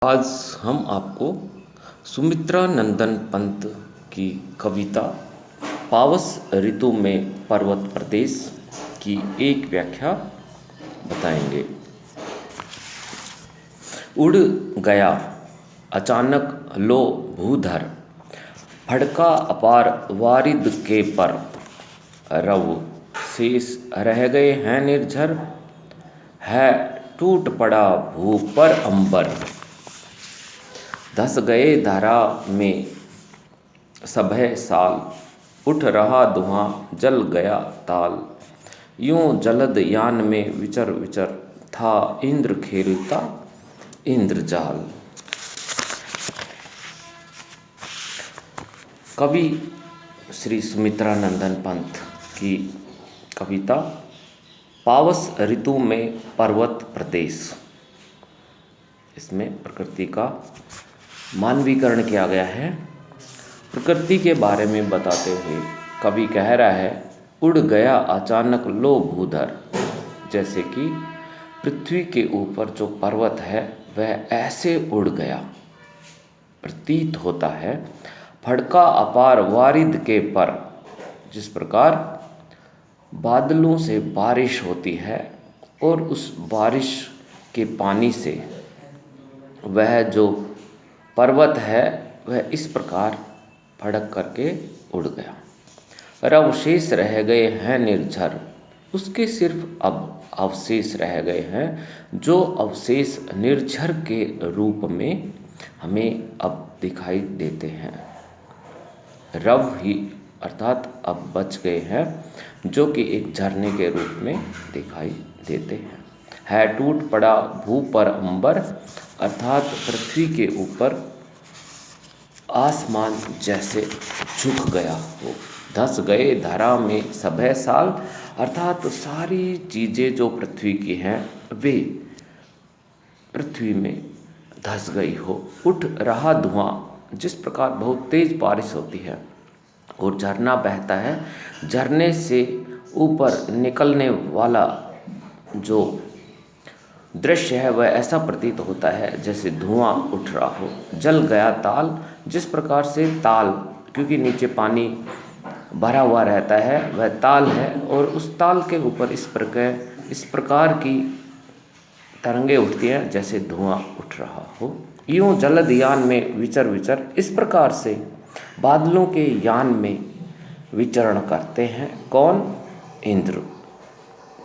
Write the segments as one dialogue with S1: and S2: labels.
S1: आज हम आपको सुमित्रा नंदन पंत की कविता पावस ऋतु में पर्वत प्रदेश की एक व्याख्या बताएंगे। उड़ गया अचानक लो भूधर, फड़का अपार वारिद के पर, रव शेष रह गए हैं निर्झर, है टूट पड़ा भू पर अंबर। धस गए धरा में सभय साल, उठ रहा धुआं जल गया ताल। यूं जलद यान में विचर विचर, था इंद्र खेलता इंद्रजाल। कवि श्री सुमित्रा नंदन पंत की कविता पावस ऋतु में पर्वत प्रदेश। इसमें प्रकृति का मानवीकरण किया गया है। प्रकृति के बारे में बताते हुए कवि कह रहा है, उड़ गया अचानक लो भूधर। जैसे कि पृथ्वी के ऊपर जो पर्वत है वह ऐसे उड़ गया, प्रतीत होता है। फड़का अपार वारिद के पर, जिस प्रकार बादलों से बारिश होती है और उस बारिश के पानी से वह जो पर्वत है वह इस प्रकार फड़क करके उड़ गया। अवशेष रह गए हैं निर्झर, उसके सिर्फ अब अवशेष रह गए हैं, जो अवशेष निर्झर के रूप में हमें अब दिखाई देते हैं। रव ही अर्थात अब बच गए हैं, जो कि एक झरने के रूप में दिखाई देते हैं। है टूट पड़ा भू पर अंबर, अर्थात पृथ्वी के ऊपर आसमान जैसे झुक गया हो। धस गए धरा में सभय साल, अर्थात सारी चीज़ें जो पृथ्वी की हैं वे पृथ्वी में धस गई हो। उठ रहा धुआं, जिस प्रकार बहुत तेज बारिश होती है और झरना बहता है, झरने से ऊपर निकलने वाला जो दृश्य है वह ऐसा प्रतीत होता है जैसे धुआं उठ रहा हो। जल गया ताल, जिस प्रकार से ताल, क्योंकि नीचे पानी भरा हुआ रहता है, वह ताल है और उस ताल के ऊपर इस प्रकार की तरंगे उठती हैं जैसे धुआं उठ रहा हो। यूं जलद यान में विचर विचर, इस प्रकार से बादलों के यान में विचरण करते हैं। कौन? इंद्र।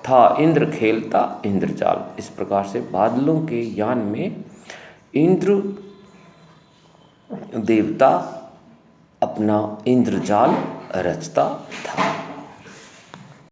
S1: था इंद्र खेलता इंद्रजाल, इस प्रकार से बादलों के यान में इंद्र देवता अपना इंद्रजाल रचता था।